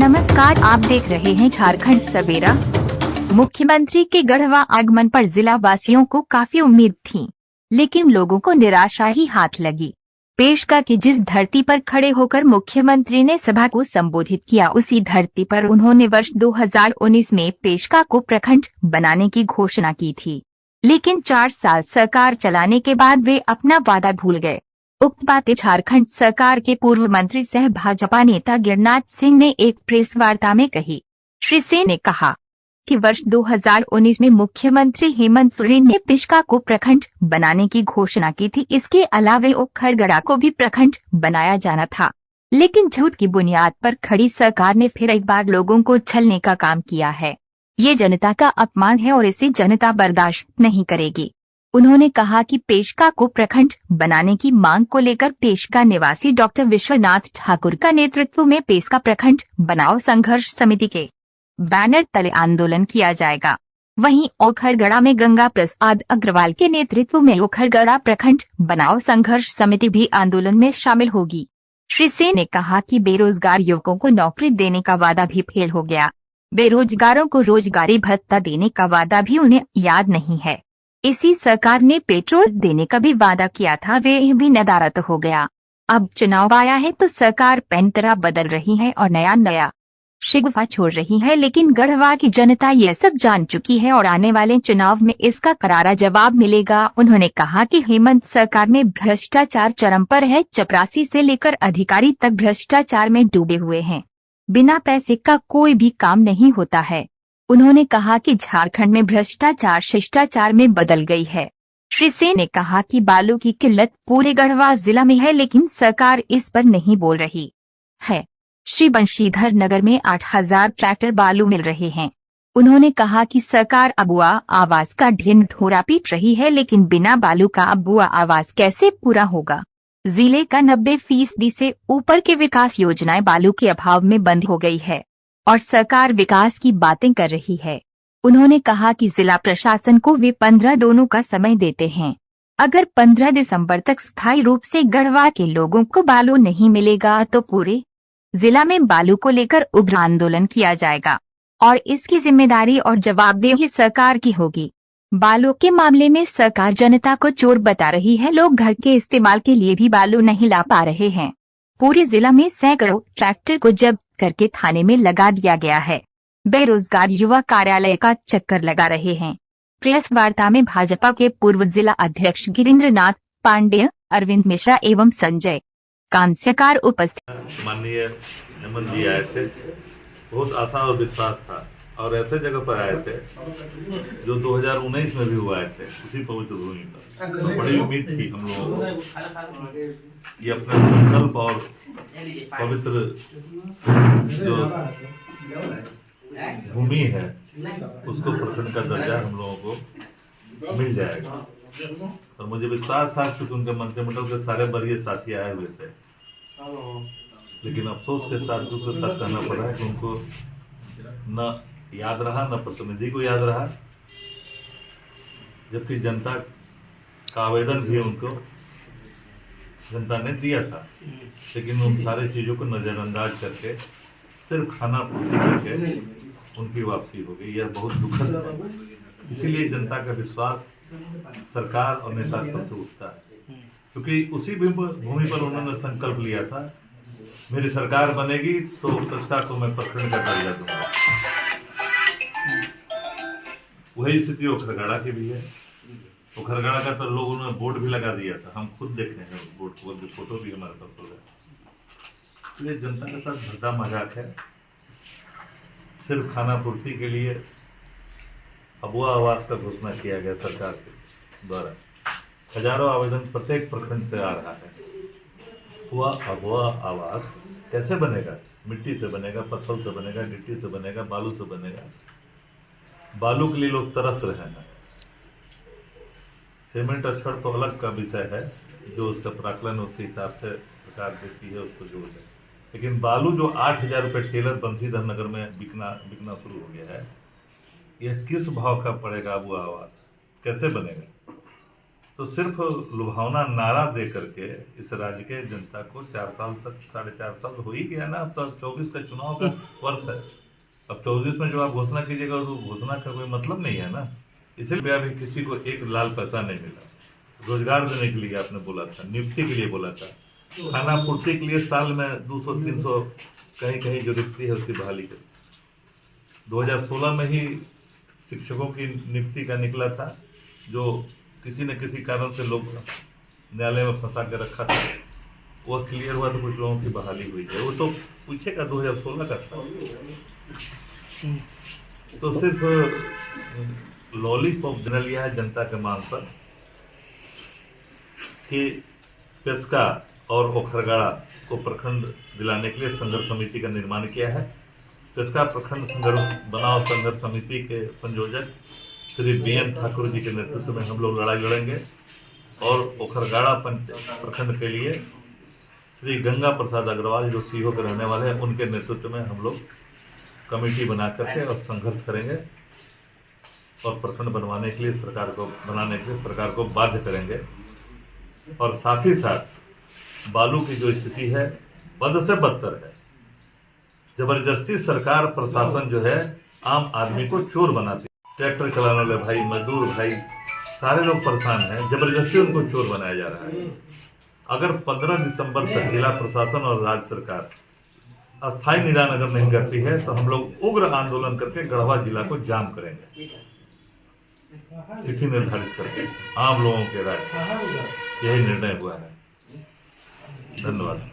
नमस्कार, आप देख रहे हैं झारखंड सवेरा। मुख्यमंत्री के गढ़वा आगमन पर जिला वासियों को काफी उम्मीद थी, लेकिन लोगों को निराशा ही हाथ लगी। पेशका की जिस धरती पर खड़े होकर मुख्यमंत्री ने सभा को संबोधित किया, उसी धरती पर उन्होंने वर्ष 2019 में पेशका को प्रखंड बनाने की घोषणा की थी, लेकिन 4 साल सरकार चलाने के बाद वे अपना वादा भूल गए। उक्त बातें झारखंड सरकार के पूर्व मंत्री सह भाजपा नेता गिरिनाथ सिंह ने एक प्रेस वार्ता में कही। श्री सिंह ने कहा कि वर्ष 2019 में मुख्यमंत्री हेमंत सोरेन ने पेशका को प्रखंड बनाने की घोषणा की थी। इसके अलावा ओखरगड़ा को भी प्रखंड बनाया जाना था, लेकिन झूठ की बुनियाद पर खड़ी सरकार ने फिर एक बार लोगों को छलने का काम किया है। ये जनता का अपमान है और इसे जनता बर्दाश्त नहीं करेगी। उन्होंने कहा कि पेशका को प्रखंड बनाने की मांग को लेकर पेशका निवासी डॉक्टर विश्वनाथ ठाकुर का नेतृत्व में पेशका प्रखंड बनाओ संघर्ष समिति के बैनर तले आंदोलन किया जाएगा। वहीं ओखरगड़ा में गंगा प्रसाद अग्रवाल के नेतृत्व में ओखरगड़ा प्रखंड बनाओ संघर्ष समिति भी आंदोलन में शामिल होगी। श्री सिंह ने कहा कि बेरोजगार युवकों को नौकरी देने का वादा भी फेल हो गया। बेरोजगारों को रोजगारी भत्ता देने का वादा भी उन्हें याद नहीं है। इसी सरकार ने पेट्रोल देने का भी वादा किया था, वे भी नदारद हो गया। अब चुनाव आया है तो सरकार पैंतरा बदल रही है और नया शिगुफा छोड़ रही है, लेकिन गढ़वा की जनता ये सब जान चुकी है और आने वाले चुनाव में इसका करारा जवाब मिलेगा। उन्होंने कहा कि हेमंत सरकार में भ्रष्टाचार चरम पर है। चपरासी से लेकर अधिकारी तक भ्रष्टाचार में डूबे हुए हैं। बिना पैसे का कोई भी काम नहीं होता है। उन्होंने कहा कि झारखंड में भ्रष्टाचार शिष्टाचार में बदल गई है। श्री सिंह ने कहा कि बालू की किल्लत पूरे गढ़वा जिला में है, लेकिन सरकार इस पर नहीं बोल रही है। श्री बंशीधर नगर में 8000 ट्रैक्टर बालू मिल रहे हैं। उन्होंने कहा कि सरकार अबुआ आवास का ढिन ढोरा पीट रही है, लेकिन बिना बालू का अबुआ आवास कैसे पूरा होगा। जिले का 90% से ऊपर की विकास योजनाएं बालू के अभाव में बंद हो गई है और सरकार विकास की बातें कर रही है। उन्होंने कहा कि जिला प्रशासन को वे 15 दिनों का समय देते हैं। अगर 15 दिसंबर तक स्थायी रूप से गढ़वा के लोगों को बालू नहीं मिलेगा तो पूरे जिला में बालू को लेकर उग्र आंदोलन किया जाएगा और इसकी जिम्मेदारी और जवाबदेही सरकार की होगी। बालू के मामले में सरकार जनता को चोर बता रही है। लोग घर के इस्तेमाल के लिए भी बालू नहीं ला पा रहे हैं। पूरे जिला में सैकड़ों ट्रैक्टर को जब्त करके थाने में लगा दिया गया है। बेरोजगार युवा कार्यालय का चक्कर लगा रहे हैं। प्रेस वार्ता में भाजपा के पूर्व जिला अध्यक्ष गिरीन्द्रनाथ पांडेय, अरविंद मिश्रा एवं संजय कांस्यकार उपस्थित। माननीय हेमंत जी आए थे, बहुत आशा और विश्वास था और ऐसे जगह पर आए थे जो 2019 में भी हुआ आए थे, उसी पवित्र भूमि पर। तो बड़ी उम्मीद थी हम लोगों को ये अपना संकल्प और पवित्र जो भूमि है उसको प्रखंड का दर्जा हम लोगों को मिल जाएगा। और मुझे विश्वास था कि उनके मंत्रिमंडल के सारे वरीय साथी आए हुए थे, लेकिन अफसोस के साथ दुख के साथ कहना पड़ा है कि उनको न याद रहा, न प्रतिनिधि को याद रहा, जबकि जनता का आवेदन भी उनको जनता ने दिया था, लेकिन उन सारी चीजों को नजरअंदाज करके सिर्फ खाना पूर्ति करके उनकी वापसी हो गई। यह बहुत दुखद है। इसीलिए जनता का विश्वास सरकार और नेता पर उठता है, क्योंकि उसी भूमि पर उन्होंने संकल्प लिया था, मेरी सरकार बनेगी तो उत्कृष्टता को मैं प्रखंड का दर्जा दूंगा। वही स्थिति ओखरगड़ा की भी है। ओखरगड़ा का तो लोगों ने बोर्ड भी लगा दिया था, हम खुद देख रहे हैं बोर्ड को, फोटो भी हमारे पास हो गया। इसलिए जनता के साथ भद्दा मजाक है। सिर्फ खाना पूर्ति के लिए अबुआ आवास का घोषणा किया गया सरकार के द्वारा। हजारों आवेदन प्रत्येक प्रखंड से आ रहा है। अबुआ आवास कैसे बनेगा? मिट्टी से बनेगा, पत्थर से बनेगा, गिट्टी से बनेगा, बालू से बनेगा। बालू के लिए लोग तरस रहे हैं। सीमेंट अक्षर तो अलग का विषय है, जो उसका प्राकलन उसके हिसाब से सरकार देती है, उसको जोड़ है। लेकिन बालू जो 8000 रुपये टेलर बंशीधर नगर में बिकना शुरू हो गया है, यह किस भाव का पड़ेगा? अबुआ आवास कैसे बनेगा? तो सिर्फ लुभावना नारा दे करके इस राज्य के जनता को 4 साल तक 4.5 साल हो ही गया ना। अब तो 24 का चुनाव का वर्ष है। अब 24 में जो आप घोषणा कीजिएगा तो घोषणा का कोई मतलब नहीं है ना। इसलिए अभी किसी को एक लाल पैसा नहीं मिला। रोजगार देने के लिए आपने बोला था, नियुक्ति के लिए बोला था, खाना पूर्ति के लिए साल में 200-300 कहीं कहीं जो रिक्ति है उसकी बहाली कर। 2016 में ही शिक्षकों की नियुक्ति का निकला था, जो किसी न किसी कारण से लोग न्यायालय में फंसा के रखा था, वो क्लियर हुआ तो कुछ लोगों की बहाली हुई है। वो तो पूछेगा 2016 का था। तो सिर्फ लॉलीपॉप बना लिया है जनता के मांग पर कि पेस्का और ओखरगाड़ा को प्रखंड दिलाने के लिए संघर्ष समिति का निर्माण किया है। पेस्का प्रखंड बनाओ संघर्ष समिति के संयोजक श्री BN ठाकुर जी के नेतृत्व में हम लोग लड़ाई लड़ेंगे और ओखरगाड़ा प्रखंड के लिए श्री गंगा प्रसाद अग्रवाल जो सीहो के रहने वाले हैं उनके नेतृत्व में हम लोग कमेटी बना करके और संघर्ष करेंगे और प्रखंड बनाने के लिए सरकार को बाध्य करेंगे। और साथ ही साथ बालू की जो स्थिति है बद से बदतर है। जबरदस्ती सरकार प्रशासन जो है आम आदमी को चोर बनाती है। ट्रैक्टर चलाने वाले भाई, मजदूर भाई, सारे लोग परेशान हैं। जबरदस्ती उनको चोर बनाया जा रहा है। अगर 15 दिसंबर तक जिला प्रशासन और राज्य सरकार अस्थायी निदान अगर नहीं करती है तो हम लोग उग्र आंदोलन करके गढ़वा जिला को जाम करेंगे, तिथि निर्धारित करके आम लोगों के राय यही निर्णय हुआ है। धन्यवाद।